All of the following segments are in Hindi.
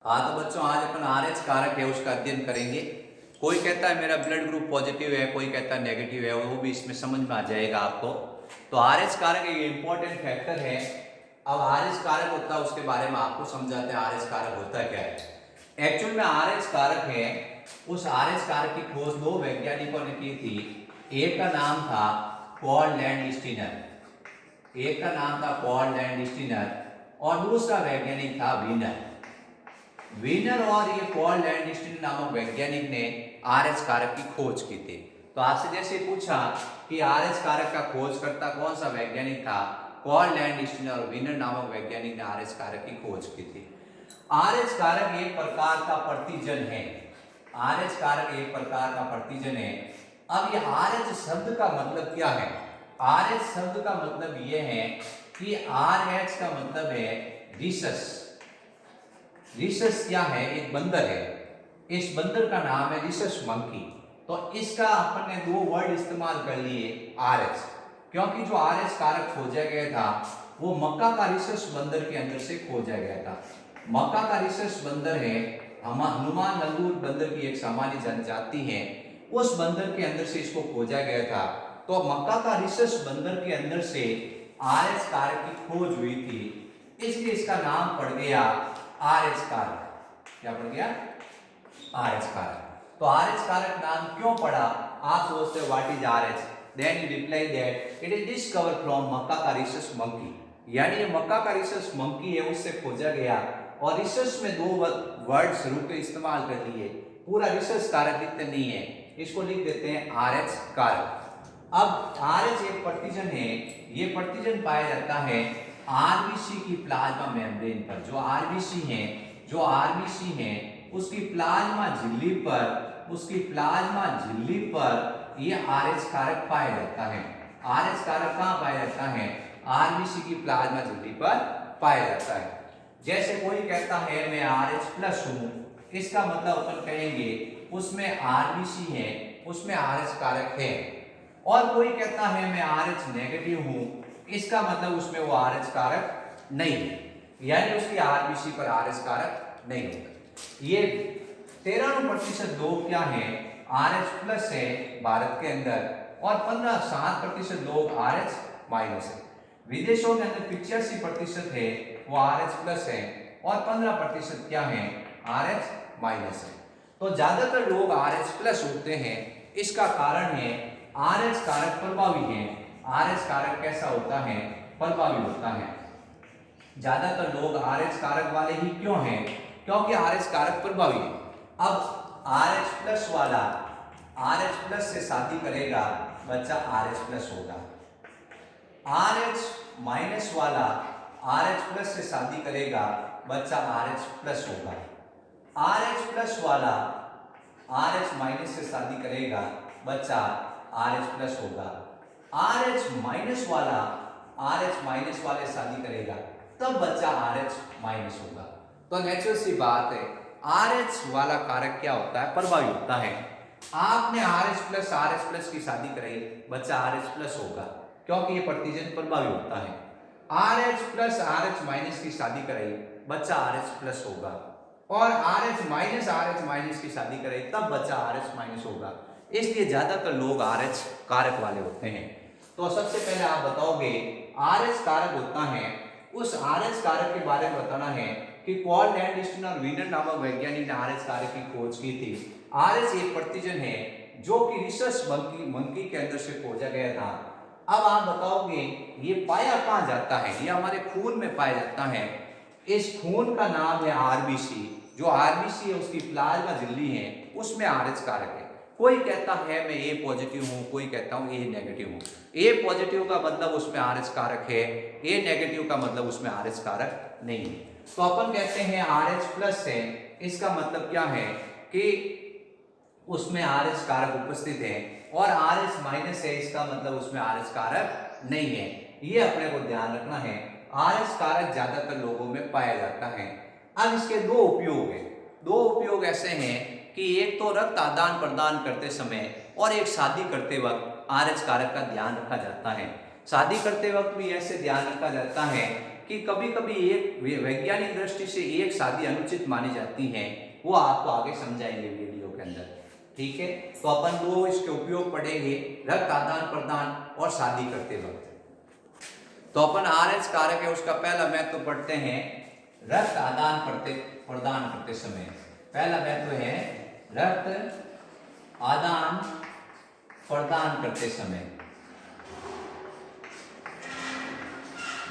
हाँ तो बच्चों आज अपन RH कारक है उसका अध्ययन करेंगे। कोई कहता है मेरा ब्लड ग्रुप पॉजिटिव है, कोई कहता है नेगेटिव है, वो भी इसमें समझ में आ जाएगा आपको। तो RH कारक एक इम्पोर्टेंट फैक्टर है। अब RH कारक होता है उसके बारे में आपको समझाते हैं RH कारक होता क्या है। एक्चुअल में RH कारक है, उस RH कारक की खोज दो वैज्ञानिकों ने की थी। एक का नाम था पॉल लैंडस्टीनर, एक का नाम था पॉल लैंडस्टीनर और दूसरा वैज्ञानिक था वीनर। वीनर और ये पॉल लैंडस्टीनर नामक वैज्ञानिक ने RH कारक की खोज की थी। तो आपसे जैसे पूछा कि RH कारक का खोजकर्ता कौन सा वैज्ञानिक था, पॉल लैंडस्टीनर और वीनर नामक वैज्ञानिक ने RH कारक की खोज की थी। RH कारक एक प्रकार का प्रतिजन है। RH कारक एक प्रकार का प्रतिजन है। अब ये RH शब्द का मतलब क्या है? RH शब्द का मतलब ये है कि RH का मतलब है रिसस। रिसस क्या है? एक बंदर है। इस बंदर का नाम है रिसस मंकी। तो इसका अपन ने दो वर्ड इस्तेमाल कर लिए RH, क्योंकि जो RH कारक खोजा गया था वो मक्का का रिसस बंदर के अंदर से खोजा गया था। मक्का का रिसस बंदर है, हनुमान लंगूर बंदर की एक सामान्य जनजाति है, उस बंदर के अंदर से इसको खोजा गया था। तो मक्का का रिसस बंदर के अंदर से RH कारक की खोज हुई थी, इसलिए इसका नाम पड़ गया RH कारक। क्या पड़ गया? RH कारक। तो RH कारक नाम क्यों पड़ा? आप सोचते हो what is RH, then you reply that it is discover from मक्का का रिसस मंकी। यानी ये मक्का का रिसस मंकी है, उससे खोजा गया और रिसस में दो वर्ड शुरू के इस्तेमाल कर लिए। पूरा रिसस कारक लिखते नहीं है, इसको लिख देते हैं RH कारक। अब RH एक प्रतिजन है, ये प्रतिजन पाया जाता है आरबीसी की प्लाज्मा मेम्ब्रेन पर। जो आरबीसी है, जो आरबीसी है उसकी प्लाज्मा झिल्ली पर, उसकी प्लाज्मा झिल्ली पर ये RH कारक पाया जाता है। RH कारक कहाँ पाया जाता है? आरबीसी की प्लाज्मा झिल्ली पर पाया जाता है। जैसे कोई कहता है मैं RH प्लस हूं, इसका मतलब अपन कहेंगे उसमें आरबीसी है, उसमें RH कारक है। और कोई कहता है मैं RH नेगेटिव हूं, इसका मतलब उसमें वो RH कारक नहीं है, यानी उसकी आरबीसी पर RH कारक नहीं होता। ये 93% लोग क्या है RH प्लस है भारत के अंदर, और 7% लोग RH माइनस है। विदेशों के अंदर 85% है वो RH प्लस है और 15% क्या है RH माइनस है। तो ज्यादातर लोग RH प्लस होते हैं, इसका कारण है RH कारक प्रभावी है। RH कारक कैसा होता है? प्रभावी होता है। ज्यादातर लोग RH कारक वाले ही क्यों हैं? क्योंकि RH कारक प्रभावी है। अब RH प्लस वाला RH प्लस से शादी करेगा, बच्चा RH प्लस होगा। RH माइनस वाला RH प्लस से शादी करेगा, बच्चा RH प्लस होगा। RH प्लस वाला RH माइनस से शादी करेगा, बच्चा RH प्लस होगा। RH माइनस वाला RH माइनस वाले शादी करेगा, तब बच्चा RH माइनस होगा। तो नेचुरल सी बात है, RH वाला कारक क्या होता है? प्रभावी होता है। आपने RH प्लस की शादी कराई, बच्चा RH प्लस होगा, क्योंकि ये प्रतिजन प्रभावी होता है। RH प्लस RH माइनस की शादी कराई, बच्चा RH प्लस होगा, और RH माइनस की शादी कराई तब बच्चा RH माइनस होगा। इसलिए ज्यादातर लोग RH कारक वाले होते हैं। तो सबसे पहले आप बताओगे RH कारक होता है, उस RH कारक के बारे में बताना है कि पॉल लैंडस्टीनर और वीनर नामक वैज्ञानिक ने RH कारक की खोज की थी। RH एक प्रतिजन है जो कि रिसस मंकी के अंदर से खोजा गया था। अब आप बताओगे ये पाया कहाँ जाता है? ये हमारे खून में पाया जाता है। इस खून का नाम है आरबीसी। जो आरबीसी है उसकी प्लाज्मा झिल्ली है, उसमें RH कारक है। कोई कहता है मैं ए पॉजिटिव हूं, कोई कहता हूं ए नेगेटिव हूं। ए पॉजिटिव का मतलब उसमें RH कारक है, ए नेगेटिव का मतलब उसमें RH कारक नहीं है। तो अपन कहते हैं RH प्लस है, इसका मतलब क्या है कि उसमें RH कारक उपस्थित है, और RH माइनस है, इसका मतलब उसमें RH कारक नहीं है। ये अपने को ध्यान रखना है। RH कारक ज्यादातर लोगों में पाया जाता है। अब इसके दो उपयोग हैं। दो उपयोग ऐसे हैं कि एक तो रक्त आदान प्रदान करते समय और एक शादी करते वक्त RH कारक का ध्यान रखा जाता है। शादी करते वक्त भी ऐसे ध्यान रखा जाता है कि कभी कभी एक वैज्ञानिक दृष्टि से एक शादी अनुचित मानी जाती है, वो आपको आगे समझाएंगे वीडियो के अंदर। ठीक है, तो अपन दो इसके उपयोग पढ़ेंगे, रक्त आदान प्रदान और शादी करते वक्त। तो अपन RH कारक है उसका पहला महत्व तो पढ़ते हैं, रक्त आदान प्रदान करते समय। पहला महत्व है रक्त आदान प्रदान करते समय।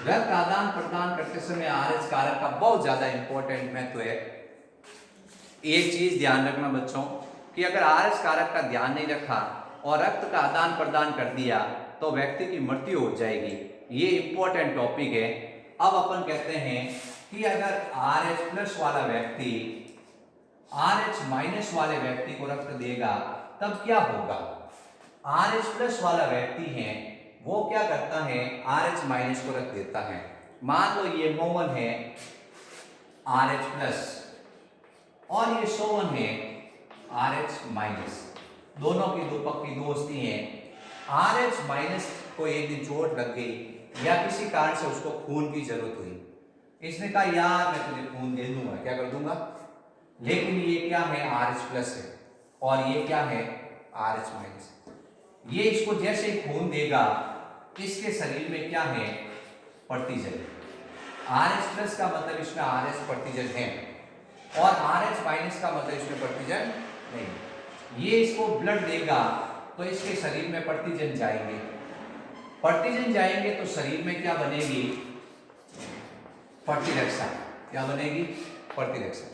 रक्त आदान प्रदान करते समय RH कारक का बहुत ज्यादा इंपॉर्टेंट महत्व है। एक चीज ध्यान रखना बच्चों कि अगर RH कारक का ध्यान नहीं रखा और रक्त का आदान प्रदान कर दिया तो व्यक्ति की मृत्यु हो जाएगी। ये इंपॉर्टेंट टॉपिक है। अब अपन कहते हैं कि अगर RH+ वाला व्यक्ति RH- वाले व्यक्ति को रक्त देगा तब क्या होगा। RH+ वाला व्यक्ति है वो क्या करता है, RH- को रख देता है। मान लो ये मोहन है RH+ और ये सोहन है RH-। दोनों की दो पक्की दोस्ती है। RH- को एक दिन चोट लग गई या किसी कारण से उसको खून की जरूरत हुई, इसने कहा यार मैं तुझे खून दे दूंगा, क्या कर दूंगा, लेकिन ये क्या है, RH+ है और ये क्या है, RH-। ये इसको जैसे ही खून देगा इसके शरीर में क्या है, प्रतिजन। RH+ का मतलब इसमें RH प्रतिजन है और RH- का मतलब इसमें प्रतिजन नहीं। ये इसको ब्लड देगा तो इसके शरीर में प्रतिजन जाएंगे, प्रतिजन जाएंगे तो शरीर में क्या बनेगी, प्रतिरक्षा। क्या बनेगी, प्रतिरक्षा।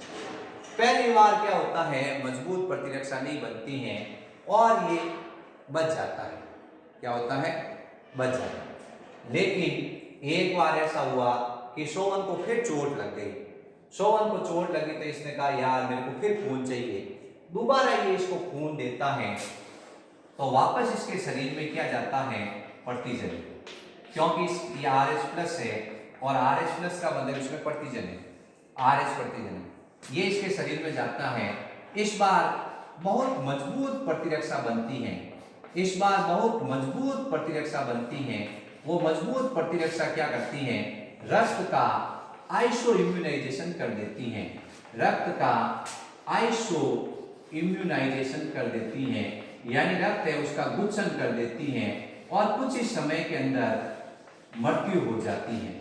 पहली बार क्या होता है, मजबूत प्रतिरक्षा नहीं बनती है और ये बच जाता है। क्या होता है, बच जाता है। लेकिन एक बार ऐसा हुआ कि सोहन को फिर चोट लग गई। सोहन को चोट लगी तो इसने कहा यार मेरे को फिर खून चाहिए। दोबारा ये इसको खून देता है तो वापस इसके शरीर में क्या जाता है, प्रतिजन। क्योंकि ये RH+ है और RH+ का मतलब इसमें प्रतिजन है, RH प्रतिजन है। ये इसके शरीर में जाता है। इस बार बहुत मजबूत प्रतिरक्षा बनती है, इस बार बहुत मजबूत प्रतिरक्षा बनती है। वो मजबूत प्रतिरक्षा क्या करती है, रक्त का आइसो इम्यूनाइजेशन कर देती है, रक्त का आइसो इम्यूनाइजेशन कर देती है, यानी रक्त है उसका गुच्छन कर देती है और कुछ ही समय के अंदर मृत्यु हो जाती है।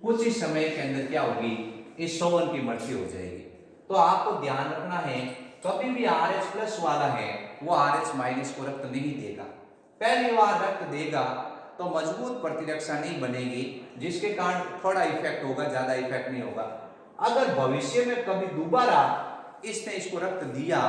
कुछ ही समय के अंदर क्या होगी, इस सोहन की मृत्यु हो जाएगी। तो आपको ध्यान रखना है कभी भी RH+ वाला है वो RH- को रक्त नहीं देगा। पहली बार रक्त देगा तो मजबूत प्रतिरक्षा नहीं बनेगी, जिसके कारण थोड़ा इफेक्ट होगा, ज्यादा इफेक्ट नहीं होगा। अगर भविष्य में कभी दोबारा इसने इसको रक्त दिया,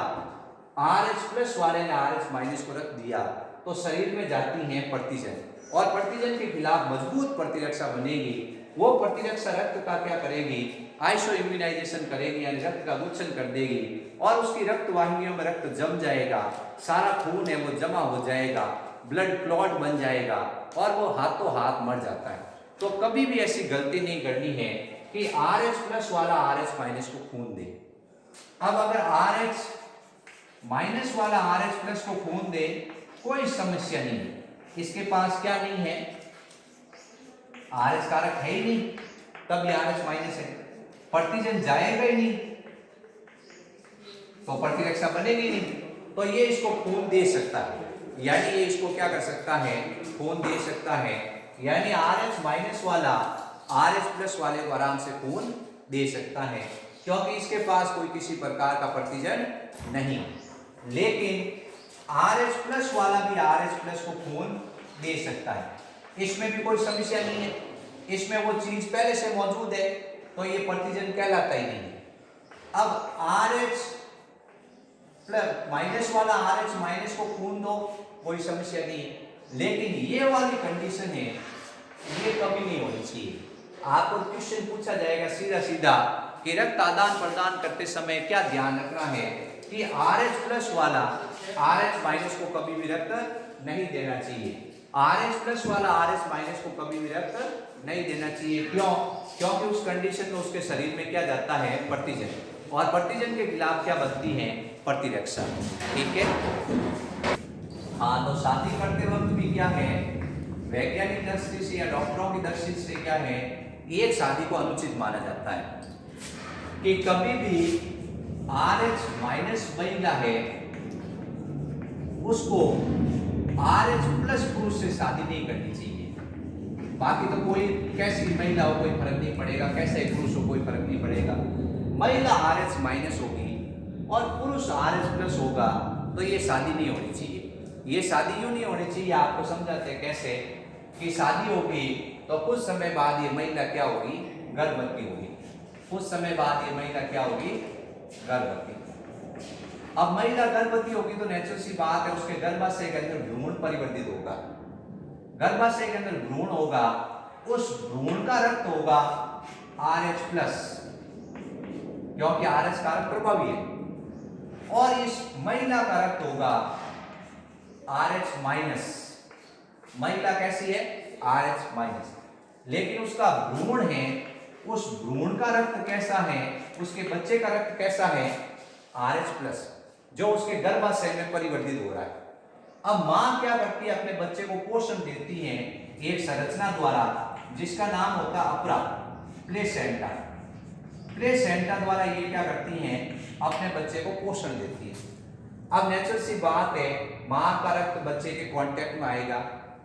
RH+ वाले ने RH- को रक्त दिया तो शरीर में जाती है प्रतिजन और प्रतिजन के खिलाफ मजबूत प्रतिरक्षा बनेगी। वो प्रतिरक्षा रक्त का क्या करेगी, आइसो इम्यूनाइजेशन करेगी, यानी रक्त का गुच्छन कर देगी और उसकी रक्त वाहिनियों में रक्त जम जाएगा, सारा खून है वो जमा हो जाएगा, ब्लड क्लॉट बन जाएगा और वो हाथों हाथ मर जाता है। तो कभी भी ऐसी गलती नहीं करनी है कि RH+ वाला RH- को खून दे। अब अगर RH- वाला RH+ को खून दे कोई समस्या नहीं है, इसके पास क्या नहीं है, RH कारक है ही नहीं, तब ये RH- है, प्रतिजन जाएगा ही नहीं तो प्रतिरक्षा बनेगी नहीं, तो ये इसको खून दे सकता है, यानी ये इसको क्या कर सकता है, खून दे सकता है। यानी RH- वाला RH+ वाले को आराम से खून दे सकता है क्योंकि इसके पास कोई किसी प्रकार का प्रतिजन नहीं। लेकिन RH+ वाला भी RH+ को खून दे सकता है, इसमें भी कोई समस्या नहीं है, इसमें वो चीज पहले से मौजूद है तो ये प्रतिजन कहलाता ही नहीं है। अब RH- वाला RH- को खून दो कोई समस्या नहीं है, लेकिन ये वाली कंडीशन है ये कभी नहीं होनी चाहिए। आपको क्वेश्चन पूछा जाएगा सीधा सीधा कि रक्त आदान प्रदान करते समय क्या ध्यान रखना है कि RH+ वाला RH- को कभी भी रक्त नहीं देना चाहिए, RH+ वाला RH- को कभी भी रक्त नहीं देना चाहिए। क्यों, क्योंकि उस कंडीशन में उसके शरीर में क्या जाता है, प्रतिजन, और प्रतिजन के खिलाफ क्या बनती है, प्रतिरक्षा। ठीक है, हाँ, तो शादी करते वक्त भी क्या है, वैज्ञानिक दृष्टि से या डॉक्टरों की दृष्टि से क्या है, एक शादी को अनुचित माना जाता है कि कभी भी RH माइनस महिला है उसको RH प्लस पुरुष से शादी नहीं करनी चाहिए। बाकी तो कोई कैसी महिला हो कोई फर्क नहीं पड़ेगा, कैसा ही पुरुष हो कोई फर्क नहीं पड़ेगा। महिला RH माइनस होगी और पुरुष RH प्लस होगा तो ये शादी नहीं होनी चाहिए। ये शादी यूं नहीं होनी चाहिए, आपको समझाते हैं कैसे कि शादी होगी तो कुछ समय बाद ये महिला क्या होगी, गर्भवती होगी। कुछ समय बाद ये महिला क्या होगी, गर्भवती। अब महिला गर्भवती होगी तो नेचुरल सी बात है उसके गर्भाशय के अंदर भ्रूण परिवर्तित होगा। गर्भाशय के अंदर भ्रूण होगा, उस भ्रूण का रक्त होगा RH प्लस, क्योंकि RH कारक प्रभावी है, और इस महिला का रक्त होगा RH माइनस। महिला कैसी है, RH माइनस, लेकिन उसका भ्रूण है, उस भ्रूण का रक्त कैसा है, उसके बच्चे का रक्त कैसा है, RH प्लस, जो उसके गर्भाशय में परिवर्तित हो रहा है। अब मां क्या करती है, अपने बच्चे को पोषण देती है एक संरचना द्वारा जिसका नाम होता है अपरा, प्लेसेंटा। प्लेसेंटा द्वारा ये क्या करती हैं, अपने बच्चे को पोषण देती है। अब नेचुरल सी बात है, मां का रक्त बच्चे के कांटेक्ट में आएगा।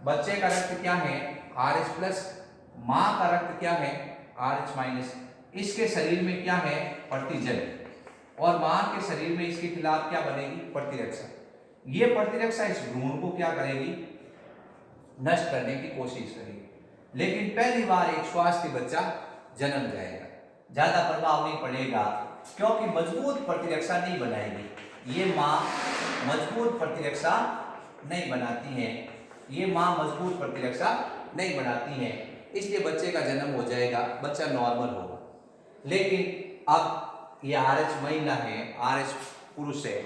बच्चे का रक्त क्या है, RH प्लस, मां का रक्त क्या है, RH माइनस। इसके शरीर में क्या है, प्रतिजन, और मां के शरीर में इसके खिलाफ क्या बनेगी, प्रतिरक्षा। ये प्रतिरक्षा इस भ्रूण को क्या करेगी, नष्ट करने की कोशिश करेगी। लेकिन पहली बार एक स्वास्थ्य बच्चा जन्म जाएगा, ज्यादा प्रभाव नहीं पड़ेगा क्योंकि मजबूत प्रतिरक्षा नहीं बनाएगी। ये मां मजबूत प्रतिरक्षा नहीं बनाती है, ये मां मजबूत प्रतिरक्षा नहीं बनाती है, इसलिए बच्चे का जन्म हो जाएगा, बच्चा नॉर्मल होगा। लेकिन अब ये RH महिला है, RH पुरुष है,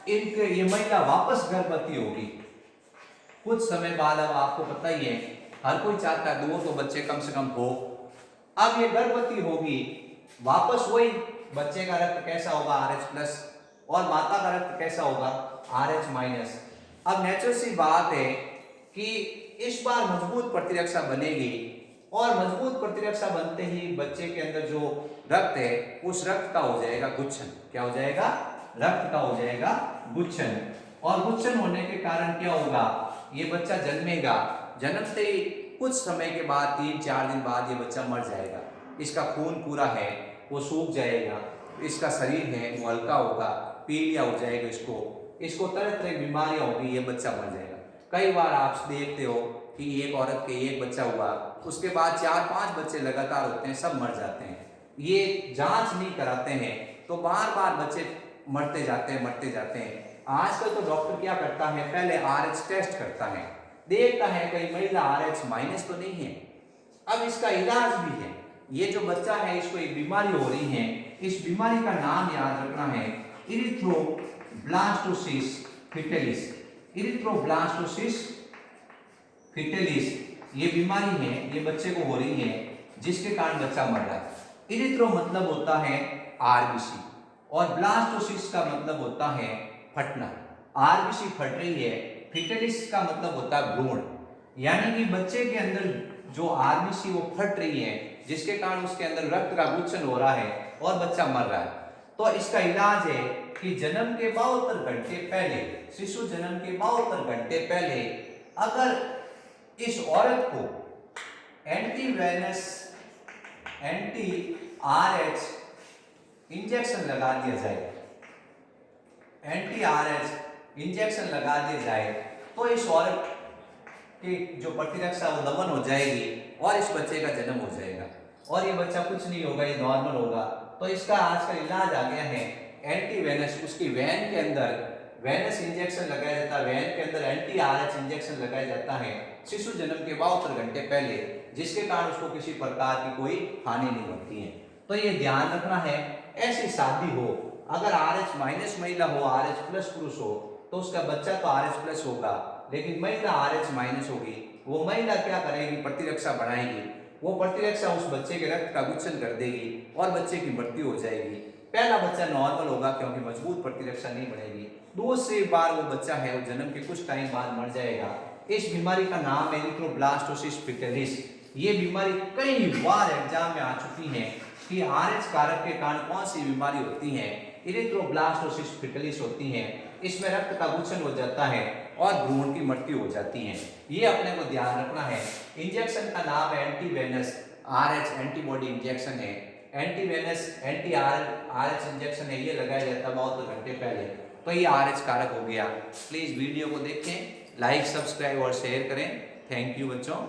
इनके ये महिला वापस गर्भवती होगी कुछ समय बाद। अब आपको पता ही है, हर कोई चाहता है दो तो बच्चे कम से कम हो। अब ये गर्भवती होगी, वापस वही बच्चे का रक्त कैसा होगा, RH प्लस, और माता का रक्त कैसा होगा, RH माइनस। अब नेचुरल सी बात है कि इस बार मजबूत प्रतिरक्षा बनेगी, और मजबूत प्रतिरक्षा बनते ही बच्चे के अंदर जो रक्त है उस रक्त का हो जाएगा गुच्छन। क्या हो जाएगा, रक्त का हो जाएगा गुच्छन, और गुच्छन होने के कारण क्या होगा, ये बच्चा जन्मेगा, जन्मते ही कुछ समय के बाद 3-4 दिन बाद ये बच्चा मर जाएगा। इसका खून पूरा है वो सूख जाएगा, इसका शरीर है वो हल्का होगा, पीलिया हो जाएगा, इसको तरह तरह की बीमारियां होगी, ये बच्चा मर जाएगा। कई बार आप देखते हो कि एक औरत के एक बच्चा हुआ, उसके बाद 4-5 बच्चे लगातार होते हैं, सब मर जाते हैं। ये जांच नहीं कराते हैं तो बार बार बच्चे मरते जाते हैं। आजकल तो डॉक्टर क्या करता है, पहले RH टेस्ट करता है, देखता है कहीं महिला RH माइनस तो नहीं है। अब इसका इलाज भी है, ये जो बच्चा है इसको एक बीमारी हो रही है, इस बीमारी का नाम याद रखना है, इरिथ्रोब्लास्टोसिस फिटेलिस। इरिथ्रोब्लास्टोसिस फिटेलिस ये बीमारी है, ये बच्चे को हो रही है जिसके कारण बच्चा मर रहा है। इरिथ्रो मतलब होता है RBC, और ब्लास्टोसिस का मतलब होता है फटना। RBC फट रही है, फिटेलिस का मतलब होता है भ्रूण, यानी कि बच्चे के अंदर जो RBC वो फट रही है जिसके कारण उसके अंदर रक्त का गुच्छन हो रहा है और बच्चा मर रहा है। तो इसका इलाज है कि जन्म के 72 घंटे पहले, शिशु जन्म के 72 घंटे पहले अगर इस औरत को एंटी RH इंजेक्शन लगा दिया जाए, एंटी RH इंजेक्शन लगा दिया जाए तो इस औरत की जो प्रतिरक्षा वो दमन हो जाएगी और इस बच्चे का जन्म हो जाएगा, और ये बच्चा कुछ नहीं होगा, ये नॉर्मल होगा। तो इसका आजकल इलाज आ गया है एंटी वेनस, उसकी वैन के अंदर वेनस इंजेक्शन लगाया जाता है, वैन के अंदर एंटी RH इंजेक्शन लगाया जाता है शिशु जन्म के 72 घंटे पहले, जिसके कारण उसको किसी प्रकार की कोई हानि नहीं होती है। तो ये ध्यान रखना है, ऐसी शादी हो अगर RH माइनस महिला हो, RH प्लस पुरुष हो तो उसका बच्चा तो RH प्लस होगा, लेकिन महिला RH माइनस होगी। वो महिला क्या करेगी, प्रतिरक्षा बढ़ाएगी, वो प्रतिरक्षा उस बच्चे के रक्त का गुच्छन कर देगी और बच्चे की मृत्यु हो जाएगी। पहला बच्चा नॉर्मल होगा क्योंकि मजबूत प्रतिरक्षा नहीं बढ़ेगी, दूसरी बार वो बच्चा है वो जन्म के कुछ टाइम बाद मर जाएगा। इस बीमारी का नाम है इरिथ्रोब्लास्टोसिस फिटेलिस, ये बीमारी कई बार एग्जाम में आ चुकी है कि RH कारक के कारण कौन सी बीमारी होती है, इरिथ्रोब्लास्टोसिस फिटलिस होती है, इसमें रक्त का गुच्छन हो जाता है और भ्रूण की मृत्यु हो जाती है। ये अपने को ध्यान रखना है। इंजेक्शन का नाम है एंटीवेनस RH एंटीबॉडी इंजेक्शन है, एंटीवेनस एंटी RH इंजेक्शन है, ये लगाया जाता है बहुत घंटे पहले। तो ये RH कारक हो गया। प्लीज वीडियो को देखें, लाइक सब्सक्राइब और शेयर करें। थैंक यू बच्चों।